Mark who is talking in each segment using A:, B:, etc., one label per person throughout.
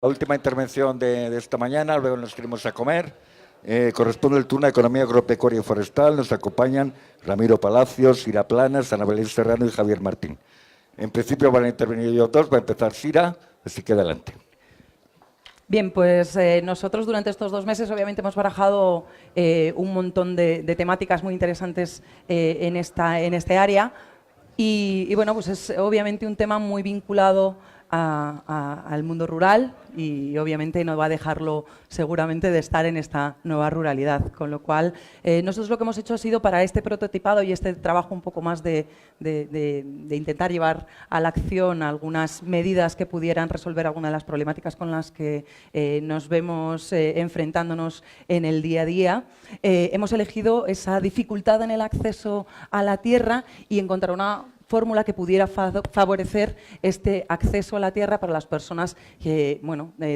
A: La última intervención de esta mañana, luego nos iremos a comer. Corresponde el turno a Economía Agropecuaria y Forestal. Nos acompañan Ramiro Palacios, Sira Planas, Ana Belén Serrano y Javier Martín. En principio van a intervenir ellos dos, va a empezar Sira, así que adelante.
B: Bien, pues nosotros durante estos 2 meses obviamente hemos barajado un montón de temáticas muy interesantes en este área y bueno, pues es obviamente un tema muy vinculado al mundo rural y obviamente no va a dejarlo seguramente de estar en esta nueva ruralidad, con lo cual nosotros lo que hemos hecho ha sido para este prototipado y este trabajo un poco más de intentar llevar a la acción algunas medidas que pudieran resolver algunas de las problemáticas con las que nos vemos enfrentándonos en el día a día. Hemos elegido esa dificultad en el acceso a la tierra y encontrar una fórmula que pudiera favorecer este acceso a la tierra para las personas que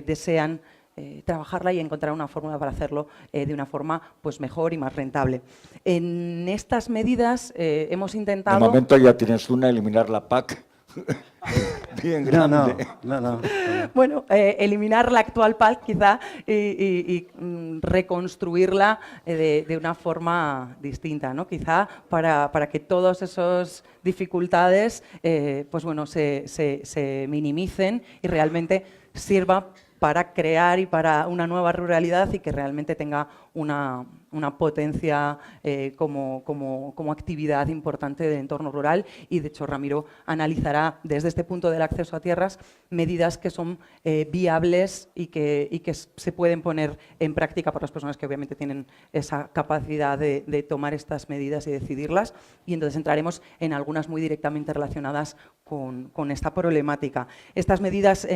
B: desean trabajarla y encontrar una fórmula para hacerlo de una forma pues, mejor y más rentable. En estas medidas hemos intentado...
A: De momento ya tienes una, eliminar la PAC. Bien grande.
C: No.
B: Bueno, eliminar la actual PAC quizá y reconstruirla de una forma distinta, ¿no? Quizá para que todas esas dificultades pues bueno, se minimicen y realmente sirva para crear y para una nueva ruralidad y que realmente tenga una potencia como actividad importante del entorno rural y de hecho Ramiro analizará desde este punto del acceso a tierras medidas que son viables y que se pueden poner en práctica por las personas que obviamente tienen esa capacidad de tomar estas medidas y decidirlas y entonces entraremos en algunas muy directamente relacionadas con esta problemática. Estas medidas,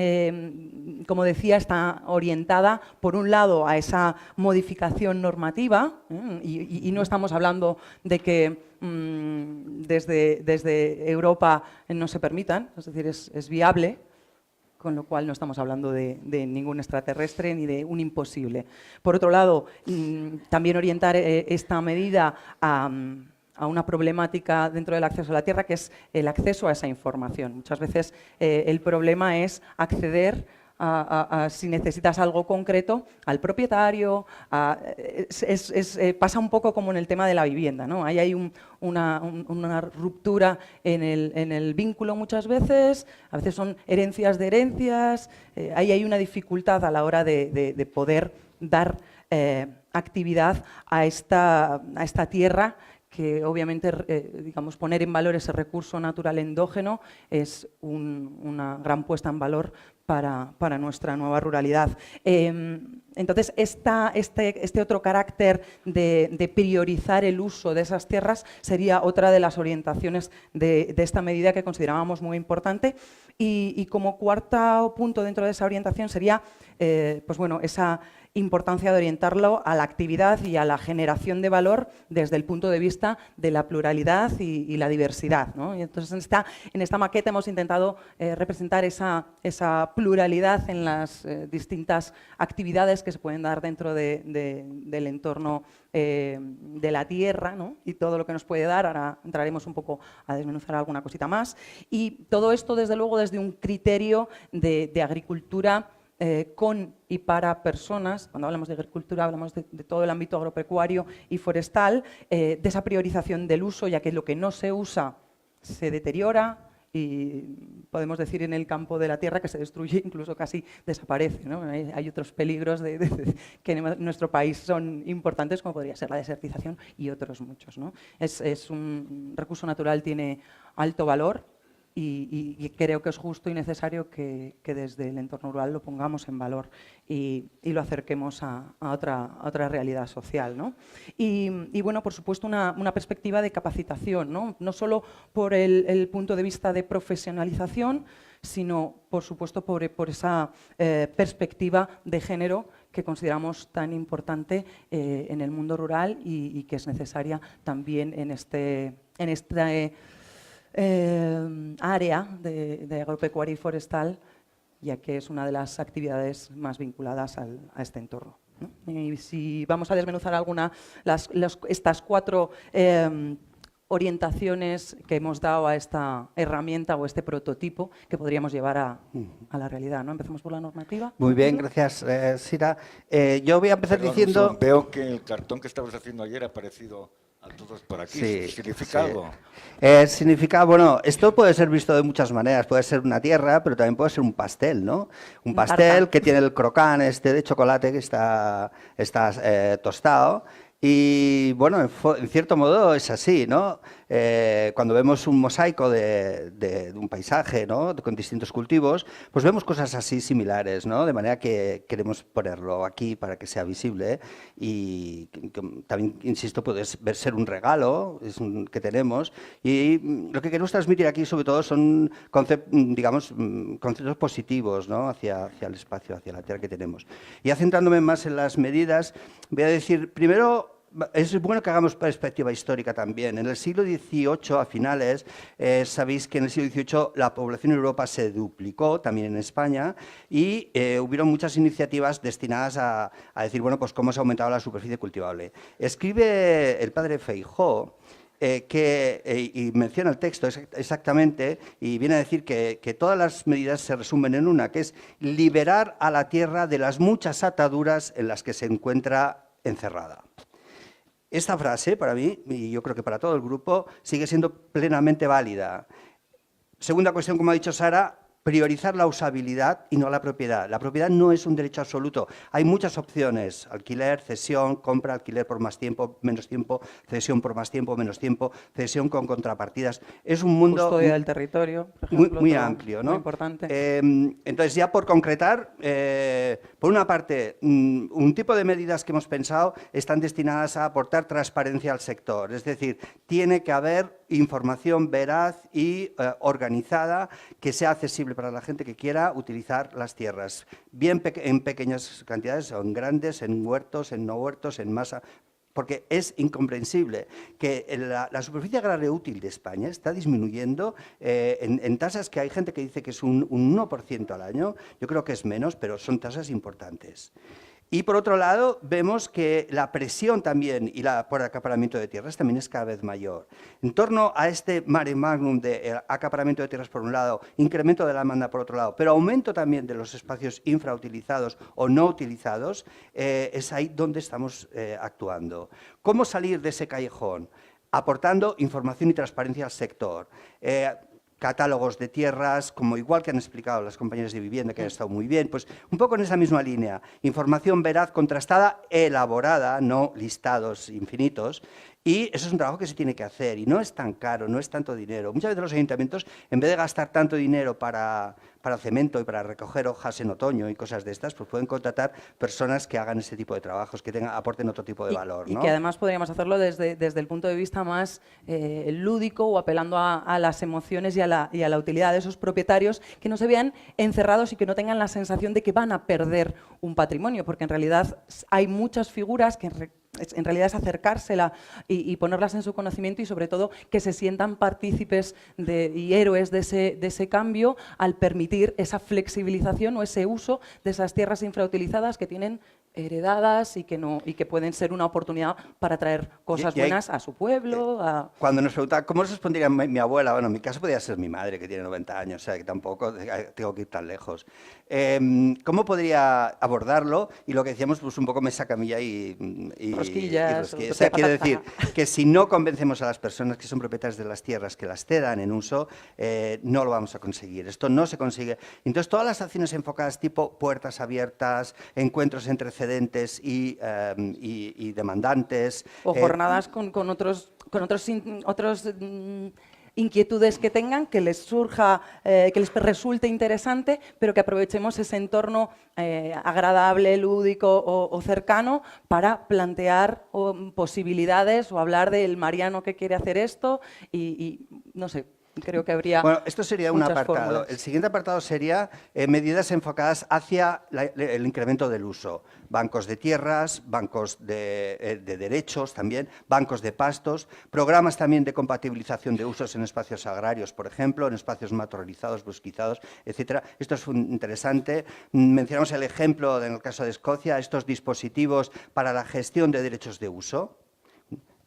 B: como decía, está orientada por un lado a esa modificación normativa y no estamos hablando de que desde Europa no se permitan, es decir, es viable, con lo cual no estamos hablando de ningún extraterrestre ni de un imposible. Por otro lado, también orientar esta medida a una problemática dentro del acceso a la tierra, que es el acceso a esa información. Muchas veces el problema es acceder si necesitas algo concreto, al propietario. Pasa un poco como en el tema de la vivienda, ¿no? Ahí hay una ruptura en el vínculo muchas veces, a veces son herencias de herencias, ahí hay una dificultad a la hora de poder dar actividad a esta tierra que obviamente digamos, poner en valor ese recurso natural endógeno es una gran puesta en valor para nuestra nueva ruralidad. Entonces, este otro carácter de priorizar el uso de esas tierras sería otra de las orientaciones de esta medida que considerábamos muy importante. Y como cuarto punto dentro de esa orientación sería pues bueno, esa importancia de orientarlo a la actividad y a la generación de valor desde el punto de vista de la pluralidad y la diversidad, ¿no? Y entonces en esta maqueta hemos intentado representar esa pluralidad en las distintas actividades que se pueden dar dentro del entorno de la tierra, ¿no? Y todo lo que nos puede dar. Ahora entraremos un poco a desmenuzar alguna cosita más. Y todo esto, desde luego, desde un criterio de agricultura con y para personas. Cuando hablamos de agricultura hablamos de todo el ámbito agropecuario y forestal, de esa priorización del uso, ya que lo que no se usa se deteriora y podemos decir en el campo de la tierra que se destruye, incluso casi desaparece, ¿no? Hay otros peligros que en nuestro país son importantes, como podría ser la desertización y otros muchos, ¿no? Es un recurso natural, tiene alto valor. Y creo que es justo y necesario que desde el entorno rural lo pongamos en valor y lo acerquemos a otra realidad social, ¿no? Y bueno, por supuesto, una perspectiva de capacitación, no solo por el punto de vista de profesionalización, sino, por supuesto, por esa perspectiva de género que consideramos tan importante en el mundo rural y que es necesaria también en este área de agropecuaria y forestal, ya que es una de las actividades más vinculadas a este entorno, ¿no? Y si vamos a desmenuzar estas 4 orientaciones que hemos dado a esta herramienta o este prototipo que podríamos llevar a la realidad, ¿no? Empecemos por la normativa.
C: Muy bien, gracias, Sira. Yo voy a empezar
A: Perdón,
C: diciendo...
A: Veo que el cartón que estabas haciendo ayer ha aparecido a todos por aquí.
C: Sí,
A: ¿Significa
C: sí.
A: algo?
C: Significa, bueno, esto puede ser visto de muchas maneras. Puede ser una tierra, pero también puede ser un pastel, ¿no? Un pastel que tiene el crocán de chocolate que está tostado. Y bueno, en cierto modo es así, ¿no? Cuando vemos un mosaico de un paisaje, ¿no? Con distintos cultivos, pues vemos cosas así similares, ¿no? De manera que queremos ponerlo aquí para que sea visible, ¿eh? Y también, insisto, puede ser un regalo que tenemos. Y lo que queremos transmitir aquí, sobre todo, son conceptos positivos, ¿no? Hacia el espacio, hacia la tierra que tenemos. Y ya centrándome más en las medidas, voy a decir, primero, es bueno que hagamos perspectiva histórica también. En el siglo XVIII, a finales, sabéis que en el siglo XVIII la población en Europa se duplicó, también en España, y hubieron muchas iniciativas destinadas a decir, bueno, pues cómo se ha aumentado la superficie cultivable. Escribe el padre Feijóo, y menciona el texto exactamente, y viene a decir que todas las medidas se resumen en una, que es liberar a la tierra de las muchas ataduras en las que se encuentra encerrada. Esta frase, para mí, y yo creo que para todo el grupo, sigue siendo plenamente válida. Segunda cuestión, como ha dicho Sara, priorizar la usabilidad y no la propiedad. La propiedad no es un derecho absoluto. Hay muchas opciones: alquiler, cesión, compra, alquiler por más tiempo, menos tiempo, cesión por más tiempo, menos tiempo, cesión con contrapartidas. Es un mundo...
B: Custodia del territorio, por ejemplo,
C: muy amplio, ¿no?
B: Muy importante.
C: Entonces, ya por concretar, por una parte, un tipo de medidas que hemos pensado están destinadas a aportar transparencia al sector. Es decir, tiene que haber información veraz y organizada que sea accesible para la gente que quiera utilizar las tierras, bien en pequeñas cantidades, o en grandes, en huertos, en no huertos, en masa, porque es incomprensible que la superficie agraria útil de España está disminuyendo en tasas que hay gente que dice que es un 1% al año. Yo creo que es menos, pero son tasas importantes. Y por otro lado, vemos que la presión también por acaparamiento de tierras también es cada vez mayor. En torno a este mare magnum de acaparamiento de tierras por un lado, incremento de la demanda por otro lado, pero aumento también de los espacios infrautilizados o no utilizados, es ahí donde estamos actuando. ¿Cómo salir de ese callejón? Aportando información y transparencia al sector. Catálogos de tierras, como igual que han explicado las compañeras de vivienda, que han estado muy bien, pues un poco en esa misma línea. Información veraz, contrastada, elaborada, no listados infinitos. Y eso es un trabajo que se tiene que hacer y no es tan caro, no es tanto dinero. Muchas veces los ayuntamientos, en vez de gastar tanto dinero para cemento y para recoger hojas en otoño y cosas de estas, pues pueden contratar personas que hagan ese tipo de trabajos, que aporten otro tipo de valor, ¿no?
B: Y que además podríamos hacerlo desde el punto de vista más lúdico o apelando a las emociones y a la utilidad de esos propietarios, que no se vean encerrados y que no tengan la sensación de que van a perder un patrimonio, porque en realidad hay muchas figuras que en realidad es acercársela y ponerlas en su conocimiento y sobre todo que se sientan partícipes y héroes de ese cambio al permitir esa flexibilización o ese uso de esas tierras infrautilizadas que tienen heredadas y que pueden ser una oportunidad para traer cosas buenas a su pueblo.
C: Cuando nos preguntan cómo respondería mi abuela, bueno, en mi caso podría ser mi madre, que tiene 90 años, o sea, que tampoco tengo que ir tan lejos. ¿Cómo podría abordarlo? Y lo que decíamos, pues un poco mesa, camilla y
B: rosquillas.
C: O sea, quiere decir que si no convencemos a las personas que son propietarias de las tierras que las cedan en uso, no lo vamos a conseguir. Esto no se consigue. Entonces, todas las acciones enfocadas tipo puertas abiertas, encuentros entre cedentes y demandantes.
B: O jornadas con otros inquietudes que tengan, que les surja, que les resulte interesante, pero que aprovechemos ese entorno agradable, lúdico o cercano para plantear posibilidades o hablar del Mariano que quiere hacer esto y no sé. Creo que habría.
C: Bueno, esto sería un apartado.
B: Fórmulas.
C: El siguiente apartado sería medidas enfocadas hacia el incremento del uso. Bancos de tierras, bancos de derechos también, bancos de pastos, programas también de compatibilización de usos en espacios agrarios, por ejemplo, en espacios matorralizados, bosquizados, etcétera. Esto es interesante. Mencionamos el ejemplo, en el caso de Escocia, estos dispositivos para la gestión de derechos de uso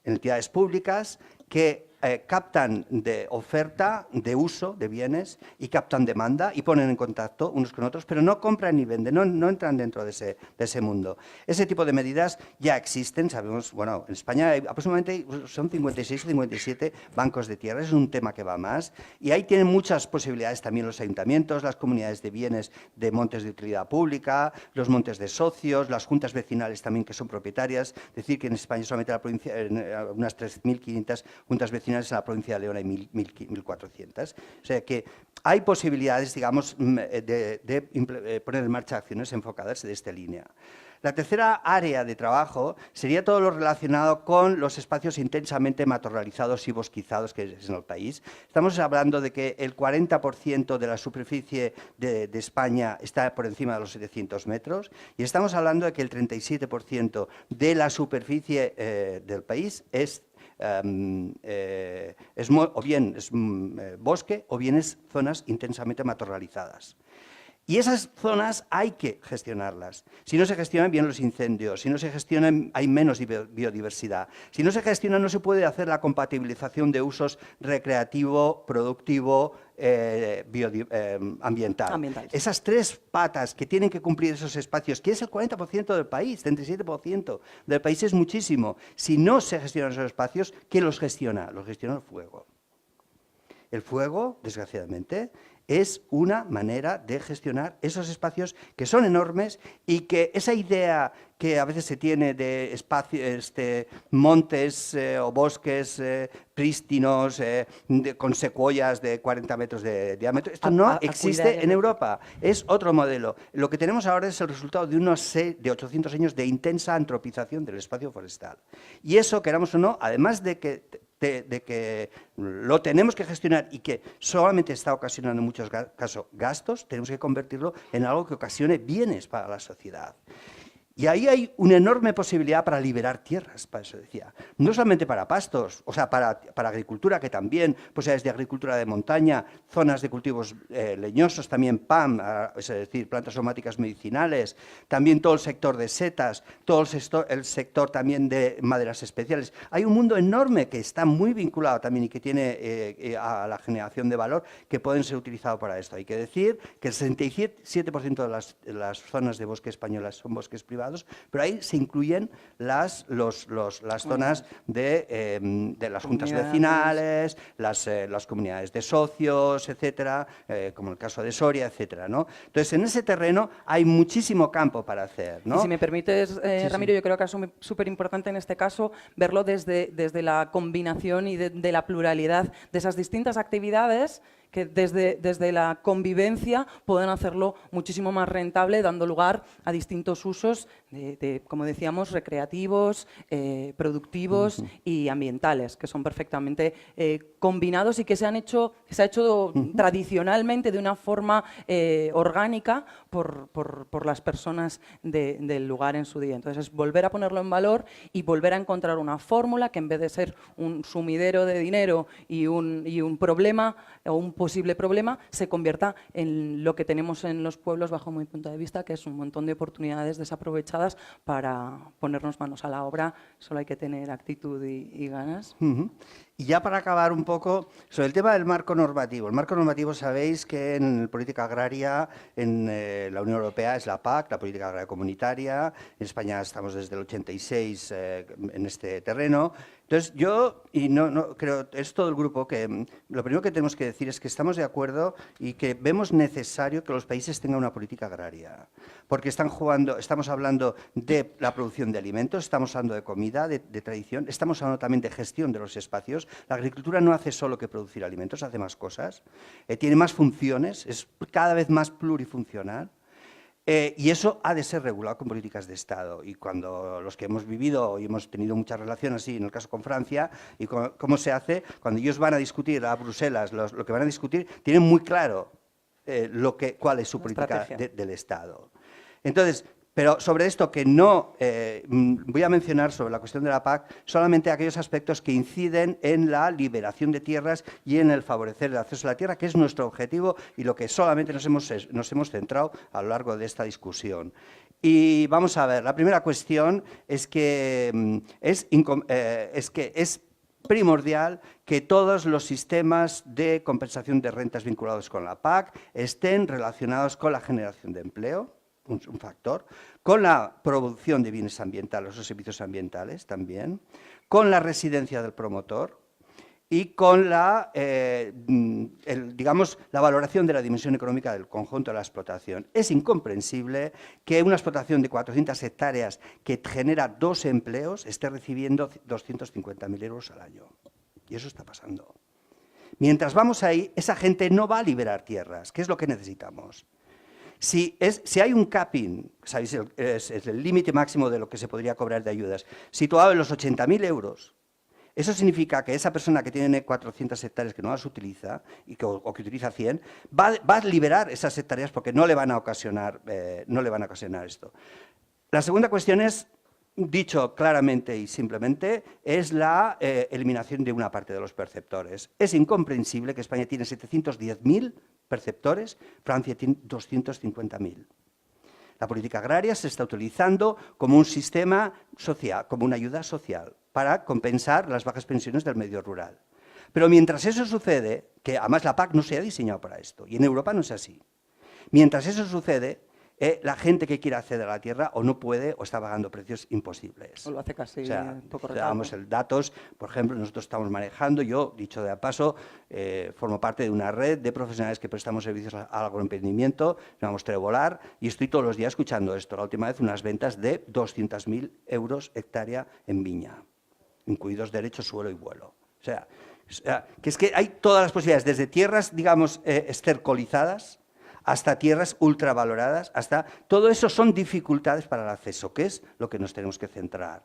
C: en entidades públicas que captan de oferta, de uso de bienes y captan demanda y ponen en contacto unos con otros, pero no compran ni venden, no entran dentro de ese mundo. Ese tipo de medidas ya existen, sabemos, bueno, en España hay aproximadamente son 56 o 57 bancos de tierra, es un tema que va más, y ahí tienen muchas posibilidades también los ayuntamientos, las comunidades de bienes de montes de utilidad pública, los montes de socios, las juntas vecinales también que son propietarias, es decir, que en España solamente la provincia, unas 3.500 juntas vecinales, en la provincia de León hay 1.400. O sea que hay posibilidades, digamos, de poner en marcha acciones enfocadas de esta línea. La tercera área de trabajo sería todo lo relacionado con los espacios intensamente matorralizados y bosquizados que es en el país. Estamos hablando de que el 40% de la superficie de España está por encima de los 700 metros y estamos hablando de que el 37% de la superficie del país es o bien es bosque o bien es zonas intensamente matorralizadas. Y esas zonas hay que gestionarlas. Si no se gestionan bien los incendios, si no se gestionan hay menos biodiversidad. Si no se gestiona no se puede hacer la compatibilización de usos recreativo, productivo, ambiental. Esas tres patas que tienen que cumplir esos espacios, que es el 40% del país, 37% del país es muchísimo. Si no se gestionan esos espacios, ¿quién los gestiona? Los gestiona el fuego. El fuego, desgraciadamente, es una manera de gestionar esos espacios que son enormes y que esa idea que a veces se tiene de espacios, montes o bosques prístinos con secuoyas de 40 metros de diámetro, esto no existe en Europa, es otro modelo. Lo que tenemos ahora es el resultado de de 800 años de intensa antropización del espacio forestal. Y eso, queramos o no, además de que lo tenemos que gestionar y que solamente está ocasionando en muchos casos gastos, tenemos que convertirlo en algo que ocasione bienes para la sociedad. Y ahí hay una enorme posibilidad para liberar tierras, para eso decía. No solamente para pastos, o sea, para agricultura, que también, posibilidades de agricultura de montaña, zonas de cultivos leñosos, también PAM, es decir, plantas aromáticas medicinales, también todo el sector de setas, todo el sector también de maderas especiales. Hay un mundo enorme que está muy vinculado también y que tiene a la generación de valor que pueden ser utilizados para esto. Hay que decir que el 67% de las zonas de bosque españolas son bosques privados, pero ahí se incluyen las zonas de las juntas vecinales, las comunidades de socios, etcétera, como el caso de Soria, etcétera, ¿no? Entonces, en ese terreno hay muchísimo campo para hacer, ¿no?
B: Y si me permites, Ramiro, yo creo que es súper importante en este caso verlo desde la combinación y de la pluralidad de esas distintas actividades que desde la convivencia pueden hacerlo muchísimo más rentable, dando lugar a distintos usos, como decíamos, recreativos, productivos y ambientales, que son perfectamente combinados y que se ha hecho tradicionalmente de una forma orgánica por las personas del lugar en su día. Entonces, es volver a ponerlo en valor y volver a encontrar una fórmula que, en vez de ser un sumidero de dinero y un problema o un posible problema, se convierta en lo que tenemos en los pueblos, bajo mi punto de vista, que es un montón de oportunidades desaprovechadas para ponernos manos a la obra. Solo hay que tener actitud y ganas.
C: Y ya para acabar un poco, sobre el tema del marco normativo. El marco normativo, sabéis que en política agraria, en la Unión Europea es la PAC, la Política Agraria Comunitaria. En España estamos desde el 86 en este terreno. Entonces, yo, y no creo, es todo el grupo, que lo primero que tenemos que decir es que estamos de acuerdo y que vemos necesario que los países tengan una política agraria. Porque estamos hablando de la producción de alimentos, estamos hablando de comida, de tradición, estamos hablando también de gestión de los espacios. La agricultura no hace solo que producir alimentos, hace más cosas, tiene más funciones, es cada vez más plurifuncional. Y eso ha de ser regulado con políticas de Estado. Y cuando los que hemos vivido y hemos tenido muchas relaciones, así en el caso con Francia, y cómo se hace, cuando ellos van a discutir a Bruselas, lo que van a discutir, tienen muy claro cuál es su política del Estado. Entonces, pero sobre esto que no voy a mencionar, sobre la cuestión de la PAC, solamente aquellos aspectos que inciden en la liberación de tierras y en el favorecer el acceso a la tierra, que es nuestro objetivo y lo que solamente nos hemos centrado a lo largo de esta discusión. Y vamos a ver, la primera cuestión es que es primordial que todos los sistemas de compensación de rentas vinculados con la PAC estén relacionados con la generación de empleo, un factor, con la producción de bienes ambientales o servicios ambientales también, con la residencia del promotor y con la, digamos, la valoración de la dimensión económica del conjunto de la explotación. Es incomprensible que una explotación de 400 hectáreas que genera 2 empleos esté recibiendo 250.000 euros al año. Y eso está pasando. Mientras vamos ahí, esa gente no va a liberar tierras, que es lo que necesitamos. Si hay un capping, ¿sabéis? Es el límite máximo de lo que se podría cobrar de ayudas, situado en los 80.000 euros, eso significa que esa persona que tiene 400 hectáreas que no las utiliza o que utiliza 100, va a liberar esas hectáreas porque no le van a ocasionar esto. La segunda cuestión es, dicho claramente y simplemente, es la eliminación de una parte de los perceptores. Es incomprensible que España tiene 710.000 perceptores, Francia tiene 250.000. La política agraria se está utilizando como un sistema social, como una ayuda social, para compensar las bajas pensiones del medio rural. Pero mientras eso sucede, que además la PAC no se ha diseñado para esto, y en Europa no es así, mientras eso sucede, la gente que quiere acceder a la tierra o no puede o está pagando precios imposibles.
B: O lo hace casi poco
C: damos datos, por ejemplo, nosotros estamos manejando, yo, dicho de paso, formo parte de una red de profesionales que prestamos servicios al agroemprendimiento, nos llamamos Trevolar, y estoy todos los días escuchando esto. La última vez unas ventas de 200.000 euros hectárea en viña, incluidos derechos, suelo y vuelo. O sea, que es que hay todas las posibilidades, desde tierras, digamos, estercolizadas, hasta tierras ultravaloradas, hasta todo eso son dificultades para el acceso, que es lo que nos tenemos que centrar.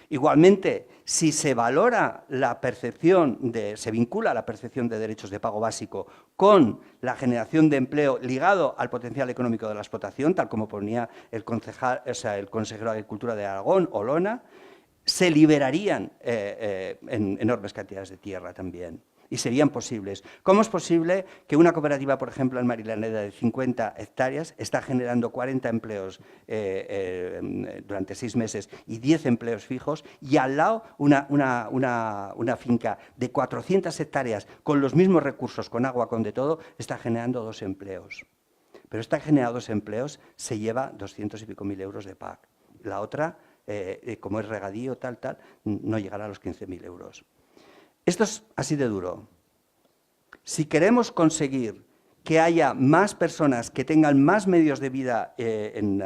C: Igualmente, si se valora la percepción se vincula la percepción de derechos de pago básico con la generación de empleo ligado al potencial económico de la explotación, tal como ponía el consejero de Agricultura de Aragón, Olona, se liberarían enormes cantidades de tierra también. Y serían posibles. ¿Cómo es posible que una cooperativa, por ejemplo, en Marilaneda de 50 hectáreas está generando 40 empleos durante 6 meses y 10 empleos fijos y al lado una finca de 400 hectáreas con los mismos recursos, con agua, con de todo, está generando 2 empleos? Pero esta generando 2 empleos se lleva 200 y pico mil euros de PAC. La otra, como es regadío, tal, no llegará a los 15.000 euros. Esto es así de duro. Si queremos conseguir que haya más personas que tengan más medios de vida en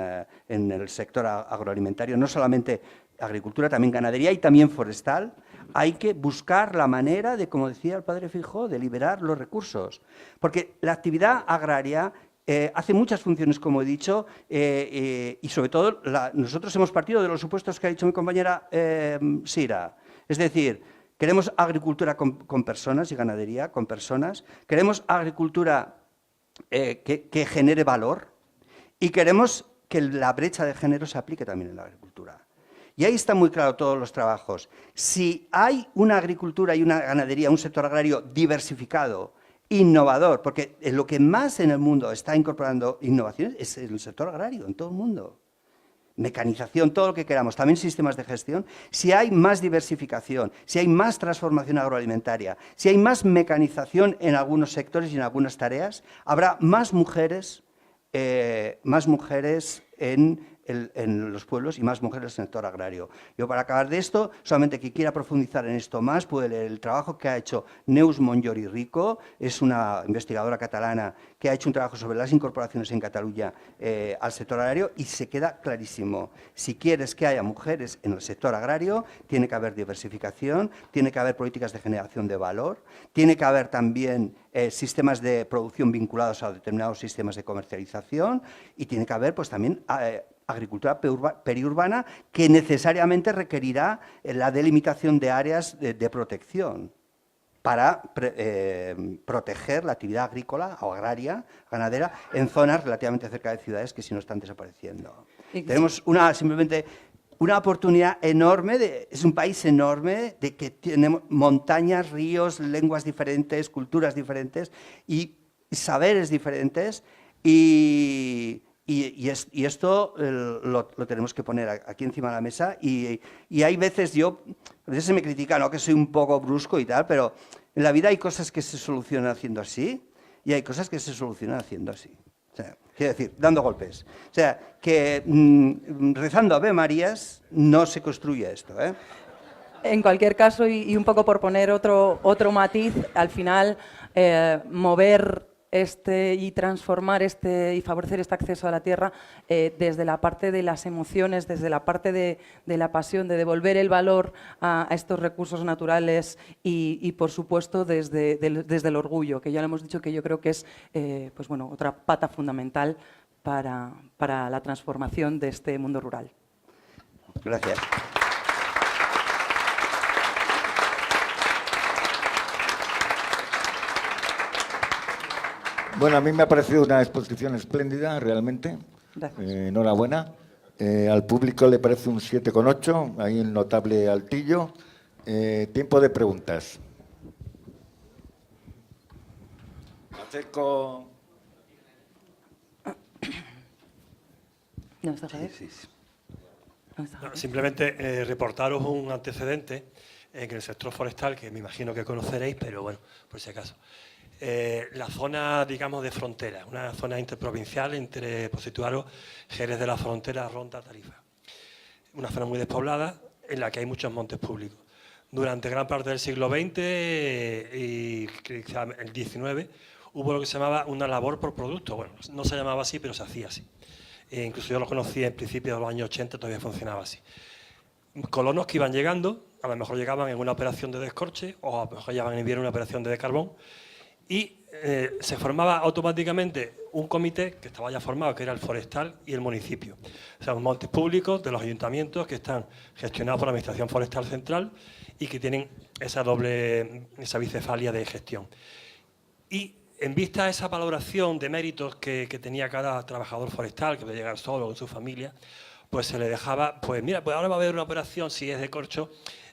C: el sector agroalimentario, no solamente agricultura, también ganadería y también forestal, hay que buscar la manera de, como decía el padre Feijóo, de liberar los recursos. Porque la actividad agraria hace muchas funciones, como he dicho, y sobre todo nosotros hemos partido de los supuestos que ha dicho mi compañera Sira. Es decir, queremos agricultura con personas y ganadería con personas, queremos agricultura que genere valor y queremos que la brecha de género se aplique también en la agricultura. Y ahí está muy claro todos los trabajos. Si hay una agricultura y una ganadería, un sector agrario diversificado, innovador, porque lo que más en el mundo está incorporando innovaciones es el sector agrario, en todo el mundo. Mecanización, todo lo que queramos, también sistemas de gestión. Si hay más diversificación, si hay más transformación agroalimentaria, si hay más mecanización en algunos sectores y en algunas tareas, habrá más mujeres en los pueblos y más mujeres en el sector agrario. Yo, para acabar de esto, solamente que quiera profundizar en esto más, puede leer el trabajo que ha hecho Neus Monjori Rico, es una investigadora catalana que ha hecho un trabajo sobre las incorporaciones en Cataluña al sector agrario y se queda clarísimo. Si quieres que haya mujeres en el sector agrario, tiene que haber diversificación, tiene que haber políticas de generación de valor, tiene que haber también sistemas de producción vinculados a determinados sistemas de comercialización y tiene que haber pues también agricultura periurbana que necesariamente requerirá la delimitación de áreas de protección para proteger la actividad agrícola o agraria, ganadera, en zonas relativamente cerca de ciudades que si no están desapareciendo. Tenemos simplemente una oportunidad enorme, es un país enorme, de que tenemos montañas, ríos, lenguas diferentes, culturas diferentes y saberes diferentes y Y esto lo tenemos que poner aquí encima de la mesa. Y hay veces a veces se me critica, ¿no?, que soy un poco brusco y tal, pero en la vida hay cosas que se solucionan haciendo así y hay cosas que se solucionan haciendo así. O sea, quiero decir, dando golpes. O sea, que rezando Ave Marías no se construye esto, ¿eh?
B: En cualquier caso, y un poco por poner otro matiz, al final mover y transformar y favorecer este acceso a la tierra desde la parte de las emociones, desde la parte de la pasión, de devolver el valor a estos recursos naturales y por supuesto, desde el orgullo, que ya lo hemos dicho, que yo creo que es pues bueno, otra pata fundamental para la transformación de este mundo rural.
C: Gracias.
A: Bueno, a mí me ha parecido una exposición espléndida, realmente.
B: Gracias.
A: Enhorabuena. Al público le parece un 7,8, hay un notable altillo. Tiempo de preguntas. Acerco.
B: ¿No está Javier?
C: Sí, sí.
B: ¿No está Javier?
D: Simplemente reportaros un antecedente en el sector forestal, que me imagino que conoceréis, pero bueno, por si acaso. La zona, digamos, de frontera, una zona interprovincial entre, por situaros, Jerez de la Frontera, Ronda, Tarifa. Una zona muy despoblada en la que hay muchos montes públicos. Durante gran parte del siglo XX y quizá el XIX hubo lo que se llamaba una labor por producto. Bueno, no se llamaba así, pero se hacía así. Incluso yo lo conocí en principios de los años 80, todavía funcionaba así. Colonos que iban llegando, a lo mejor llegaban en una operación de descorche o a lo mejor llegaban en invierno en una operación de carbón, y se formaba automáticamente un comité que estaba ya formado, que era el forestal y el municipio. O sea, montes públicos de los ayuntamientos que están gestionados por la Administración Forestal Central y que tienen esa bicefalia de gestión. Y en vista de esa valoración de méritos que tenía cada trabajador forestal, que puede llegar solo con su familia, pues se le dejaba, pues mira, pues ahora va a haber una operación, si es de corcho,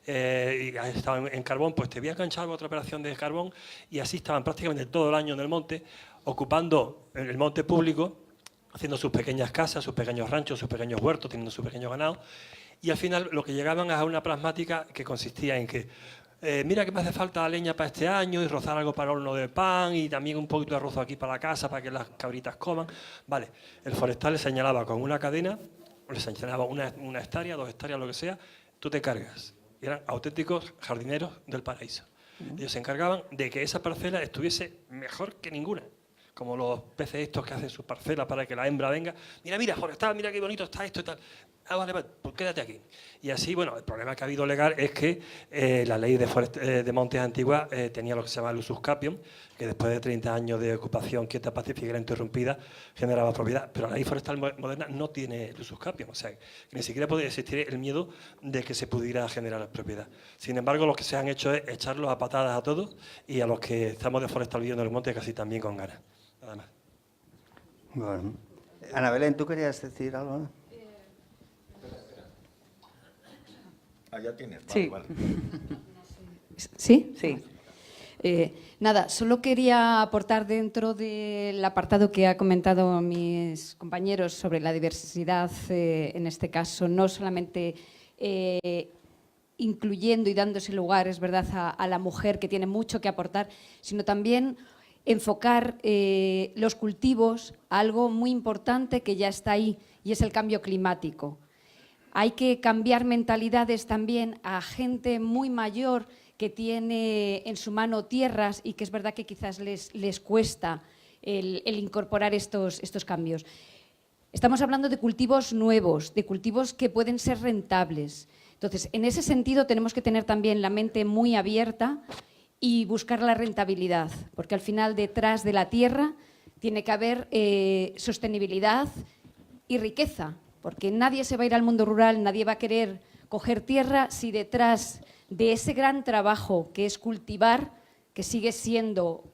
D: y has estado en carbón, pues te voy a enganchar a otra operación de carbón, y así estaban prácticamente todo el año en el monte, ocupando el monte público, haciendo sus pequeñas casas, sus pequeños ranchos, sus pequeños huertos, teniendo su pequeño ganado, y al final lo que llegaban a una pragmática que consistía en que mira que me hace falta leña para este año y rozar algo para el horno de pan y también un poquito de arroz aquí para la casa para que las cabritas coman. Vale, el forestal le señalaba con una cadena, le señalaba una hectárea, 2 hectáreas, lo que sea, tú te cargas. Y eran auténticos jardineros del paraíso. Ellos se encargaban de que esa parcela estuviese mejor que ninguna. Como los peces estos que hacen sus parcelas para que la hembra venga. Mira, mira, forestal, mira qué bonito está esto y tal. Ah, vale, vale, pues quédate aquí. Y así, bueno, el problema que ha habido legal es que la ley de montes antigua tenía lo que se llama el usus capión, que después de 30 años de ocupación quieta, pacífica y era interrumpida, generaba propiedad. Pero la ley forestal moderna no tiene el usus capión, o sea, que ni siquiera podía existir el miedo de que se pudiera generar propiedad. Sin embargo, lo que se han hecho es echarlos a patadas a todos y a los que estamos de forestal viviendo en el monte casi también con ganas. Nada más.
C: Bueno. Ana Belén, ¿tú querías decir algo, no?
A: Ya tienes.
B: Sí.
A: Vale.
E: ¿Sí?
B: Sí.
E: Nada, solo quería aportar dentro del apartado que ha comentado mis compañeros sobre la diversidad, en este caso, no solamente incluyendo y dándose lugar, es verdad, a la mujer que tiene mucho que aportar, sino también enfocar los cultivos a algo muy importante que ya está ahí y es el cambio climático. Hay que cambiar mentalidades también a gente muy mayor que tiene en su mano tierras y que es verdad que quizás les cuesta el incorporar estos cambios. Estamos hablando de cultivos nuevos, de cultivos que pueden ser rentables. Entonces, en ese sentido tenemos que tener también la mente muy abierta y buscar la rentabilidad, porque al final detrás de la tierra tiene que haber sostenibilidad y riqueza. Porque nadie se va a ir al mundo rural, nadie va a querer coger tierra si detrás de ese gran trabajo que es cultivar, que sigue siendo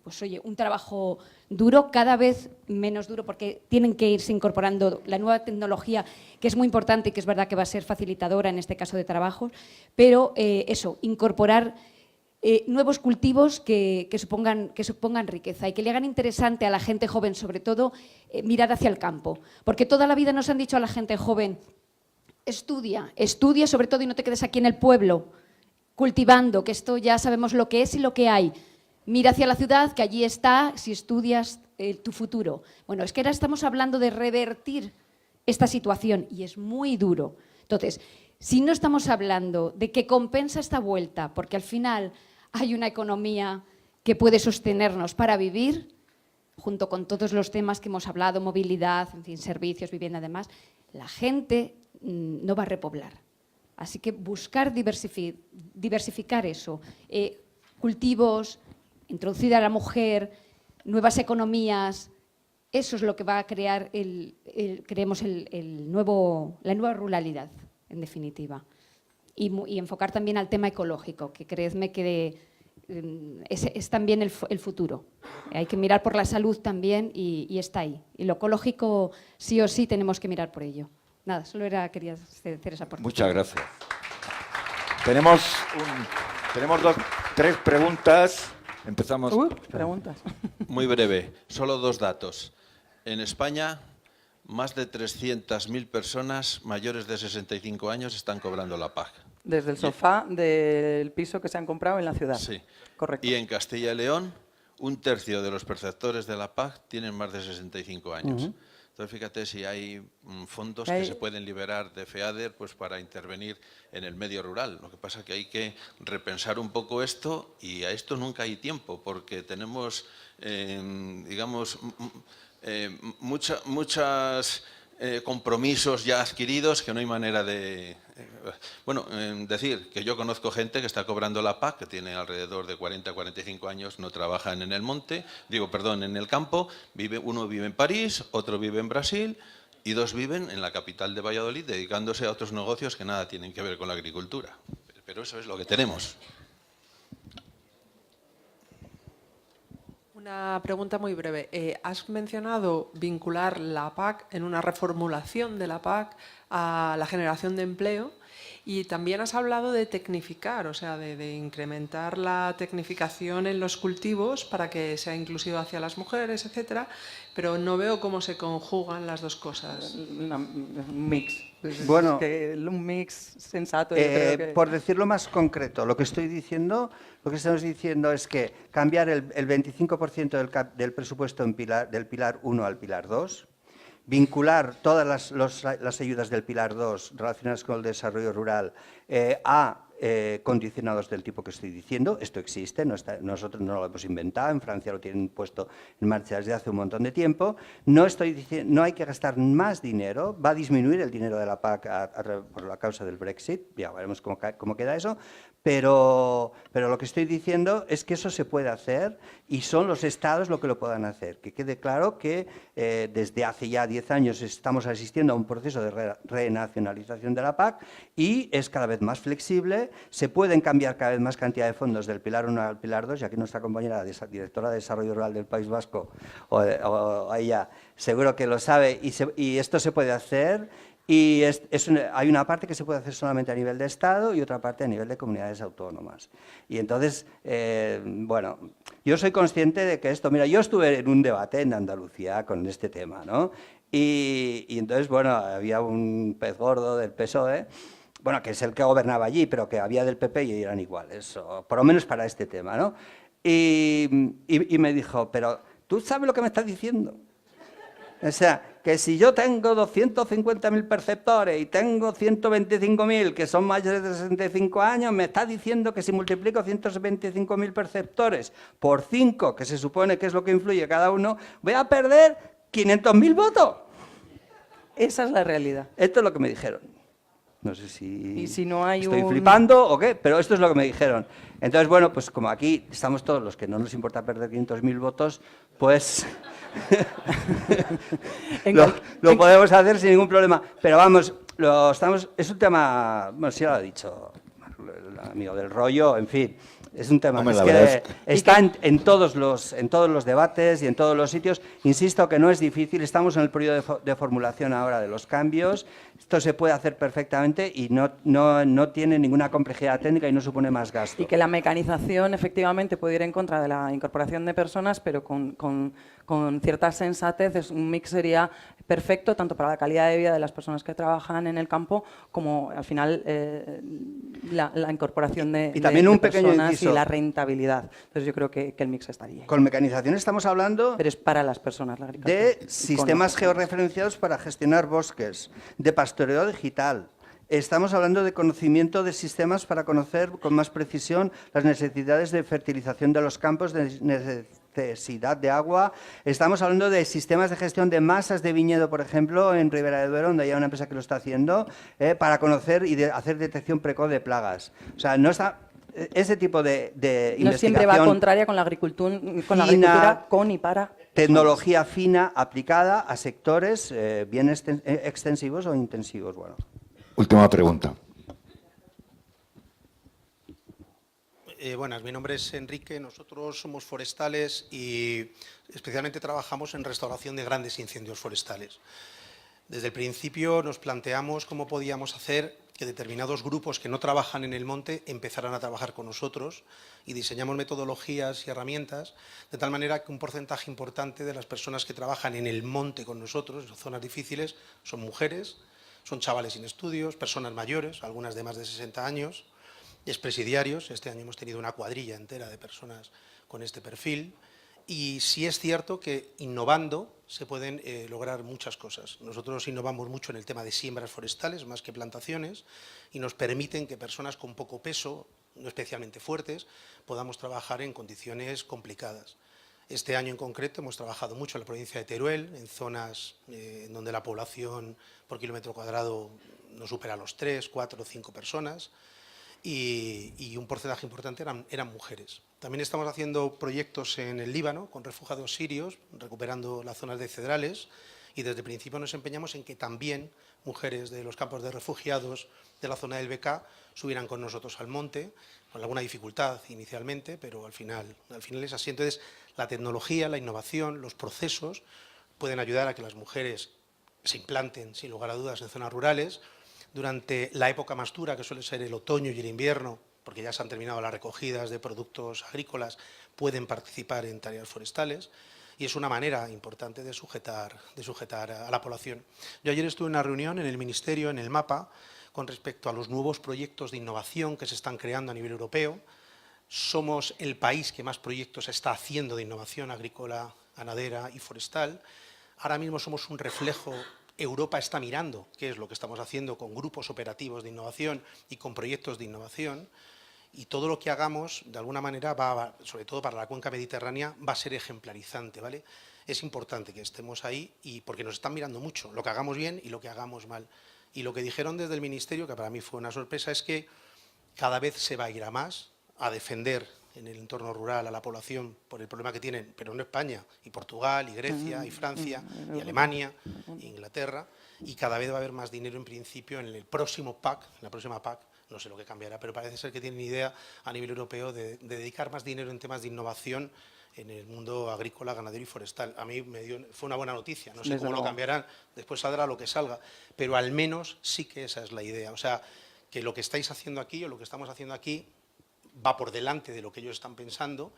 E: pues, oye, un trabajo duro, cada vez menos duro, porque tienen que irse incorporando la nueva tecnología, que es muy importante y que es verdad que va a ser facilitadora en este caso de trabajos, pero eso, incorporar nuevos cultivos que supongan riqueza y que le hagan interesante a la gente joven, sobre todo, mirar hacia el campo. Porque toda la vida nos han dicho a la gente joven, estudia sobre todo y no te quedes aquí en el pueblo, cultivando, que esto ya sabemos lo que es y lo que hay. Mira hacia la ciudad, que allí está, si estudias, tu futuro. Bueno, es que ahora estamos hablando de revertir esta situación y es muy duro. Entonces, si no estamos hablando de que compensa esta vuelta, porque al final hay una economía que puede sostenernos para vivir, junto con todos los temas que hemos hablado, movilidad, en fin, servicios, vivienda, además, la gente no va a repoblar. Así que buscar diversificar eso, cultivos, introducir a la mujer, nuevas economías, eso es lo que va a crear, creemos, la nueva ruralidad, en definitiva. Y enfocar también al tema ecológico, que creedme que es también el futuro. Hay que mirar por la salud también y está ahí. Y lo ecológico, sí o sí, tenemos que mirar por ello. Nada, solo quería hacer esa aportación.
A: Muchas gracias. Tenemos 3 preguntas. Empezamos.
B: Preguntas.
F: Muy breve, solo 2 datos. En España, más de 300.000 personas mayores de 65 años están cobrando la PAC.
B: Desde el sofá del piso que se han comprado en la ciudad.
F: Sí.
B: Correcto.
F: Y en Castilla y León, 1/3 de los perceptores de la PAC tienen más de 65 años. Entonces, fíjate si hay fondos que se pueden liberar de FEADER pues, para intervenir en el medio rural. Lo que pasa es que hay que repensar un poco esto y a esto nunca hay tiempo porque tenemos, digamos, muchos compromisos ya adquiridos que no hay manera de... decir que yo conozco gente que está cobrando la PAC, que tiene alrededor de 40 45 años, no trabajan en el monte, en el campo, uno vive en París, otro vive en Brasil y 2 viven en la capital de Valladolid dedicándose a otros negocios que nada tienen que ver con la agricultura. Pero eso es lo que tenemos.
G: Una pregunta muy breve. Has mencionado vincular la PAC en una reformulación de la PAC a la generación de empleo y también has hablado de tecnificar, o sea, de incrementar la tecnificación en los cultivos para que sea inclusiva hacia las mujeres, etcétera, pero no veo cómo se conjugan las dos cosas.
B: Un mix.
C: Bueno,
B: un mix sensato. Yo creo que...
C: Por decirlo más concreto, lo que estamos diciendo es que cambiar el 25% del presupuesto del Pilar 1 al Pilar 2, vincular todas las ayudas del Pilar 2 relacionadas con el desarrollo rural a condicionados del tipo que estoy diciendo. Esto existe, nosotros no lo hemos inventado, en Francia lo tienen puesto en marcha desde hace un montón de tiempo. No hay que gastar más dinero, va a disminuir el dinero de la PAC por la causa del Brexit, ya veremos cómo queda eso, pero lo que estoy diciendo es que eso se puede hacer y son los Estados los que lo puedan hacer. Que quede claro que desde hace ya 10 años estamos asistiendo a un proceso de renacionalización de la PAC y es cada vez más flexible. Se pueden cambiar cada vez más cantidad de fondos del Pilar 1 al Pilar 2, y aquí nuestra compañera directora de Desarrollo Rural del País Vasco, o ella, seguro que lo sabe, y esto se puede hacer, y hay una parte que se puede hacer solamente a nivel de Estado y otra parte a nivel de comunidades autónomas. Y entonces, yo soy consciente de que esto, mira, yo estuve en un debate en Andalucía con este tema, ¿no? Y entonces, había un pez gordo del PSOE, que es el que gobernaba allí, pero que había del PP y eran iguales, o por lo menos para este tema, ¿no? Y me dijo, pero ¿tú sabes lo que me estás diciendo? O sea, que si yo tengo 250.000 perceptores y tengo 125.000 que son mayores de 65 años, me estás diciendo que si multiplico 125.000 perceptores por 5, que se supone que es lo que influye cada uno, voy a perder 500.000 votos.
B: Esa es la realidad.
C: Esto es lo que me dijeron. No sé si,
B: y si no hay
C: estoy flipando o qué, pero esto es lo que me dijeron. Entonces, pues como aquí estamos todos los que no nos importa perder 500.000 votos, pues lo podemos hacer sin ningún problema. Pero vamos, es un tema, sí lo ha dicho el amigo del rollo, en fin. Es un tema
A: Hombre,
C: que
A: la verdad es
C: está en todos los debates y en todos los sitios. Insisto que no es difícil, estamos en el periodo de formulación ahora de los cambios. Esto se puede hacer perfectamente y no tiene ninguna complejidad técnica y no supone más gasto.
B: Y que la mecanización efectivamente puede ir en contra de la incorporación de personas, pero con cierta sensatez, un mix sería perfecto tanto para la calidad de vida de las personas que trabajan en el campo como al final la incorporación de,
C: Y también un
B: de
C: pequeño
B: personas
C: inciso.
B: y la rentabilidad. Entonces yo creo que el mix estaría ahí.
C: Con mecanización estamos hablando
B: Pero es para las personas la agricultura.
C: de sistemas georreferenciados para gestionar bosques, de pastoreo digital. Estamos hablando de conocimiento de sistemas para conocer con más precisión las necesidades de fertilización de los campos, de necesidad de agua. Estamos hablando de sistemas de gestión de masas de viñedo, por ejemplo, en Ribera de Duero, donde hay una empresa que lo está haciendo, para conocer y hacer detección precoz de plagas. O sea, no está... Ese tipo de
B: No siempre va contraria con la agricultura, con y para.
C: Tecnología fina aplicada a sectores bien extensivos o intensivos. Bueno.
A: Última pregunta.
H: Buenas, mi nombre es Enrique, nosotros somos forestales y especialmente trabajamos en restauración de grandes incendios forestales. Desde el principio nos planteamos cómo podíamos hacer que determinados grupos que no trabajan en el monte empezaran a trabajar con nosotros y diseñamos metodologías y herramientas de tal manera que un porcentaje importante de las personas que trabajan en el monte con nosotros, en zonas difíciles, son mujeres, son chavales sin estudios, personas mayores, algunas de más de 60 años, expresidiarios. Este año hemos tenido una cuadrilla entera de personas con este perfil. Y sí es cierto que innovando se pueden lograr muchas cosas. Nosotros innovamos mucho en el tema de siembras forestales, más que plantaciones, y nos permiten que personas con poco peso, no especialmente fuertes, podamos trabajar en condiciones complicadas. Este año en concreto hemos trabajado mucho en la provincia de Teruel, en zonas en donde la población por kilómetro cuadrado no supera los 3, 4 o 5 personas, y un porcentaje importante eran mujeres. También estamos haciendo proyectos en el Líbano con refugiados sirios, recuperando las zonas de cedrales, y desde el principio nos empeñamos en que también mujeres de los campos de refugiados de la zona del BK subieran con nosotros al monte, con alguna dificultad inicialmente, pero al final es así. Entonces, la tecnología, la innovación, los procesos pueden ayudar a que las mujeres se implanten, sin lugar a dudas, en zonas rurales. Durante la época más dura, que suele ser el otoño y el invierno, porque ya se han terminado las recogidas de productos agrícolas, pueden participar en tareas forestales y es una manera importante de sujetar a la población. Yo ayer estuve en una reunión en el Ministerio, en el MAPA, con respecto a los nuevos proyectos de innovación que se están creando a nivel europeo. Somos el país que más proyectos está haciendo de innovación agrícola, ganadera y forestal. Ahora mismo somos un reflejo. Europa está mirando qué es lo que estamos haciendo con grupos operativos de innovación y con proyectos de innovación, y todo lo que hagamos, de alguna manera, sobre todo para la cuenca mediterránea, va a ser ejemplarizante, ¿vale? Es importante que estemos ahí porque nos están mirando mucho, lo que hagamos bien y lo que hagamos mal. Y lo que dijeron desde el Ministerio, que para mí fue una sorpresa, es que cada vez se va a ir a más, a defender en el entorno rural a la población por el problema que tienen, pero no España, y Portugal, y Grecia, y Francia, y Alemania, e Inglaterra, y cada vez va a haber más dinero en principio en el próximo PAC, en la próxima PAC, no sé lo que cambiará, pero parece ser que tienen idea a nivel europeo de dedicar más dinero en temas de innovación en el mundo agrícola, ganadero y forestal. A mí fue una buena noticia, no sé cómo lo cambiarán, después saldrá lo que salga, pero al menos sí que esa es la idea, o sea, que lo que estáis haciendo aquí o lo que estamos haciendo aquí va por delante de lo que ellos están pensando,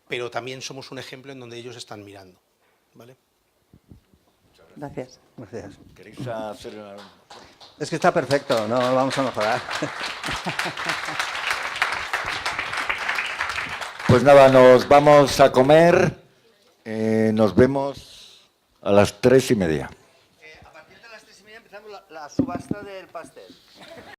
H: pero también somos un ejemplo en donde ellos están mirando, ¿vale?
B: Gracias.
C: Gracias.
A: ¿Queréis hacer una...
C: Es que está perfecto, no lo vamos a mejorar.
A: Pues nada, nos vamos a comer. Nos vemos a las 3:30.
C: A partir de las 3:30 empezamos la subasta del pastel.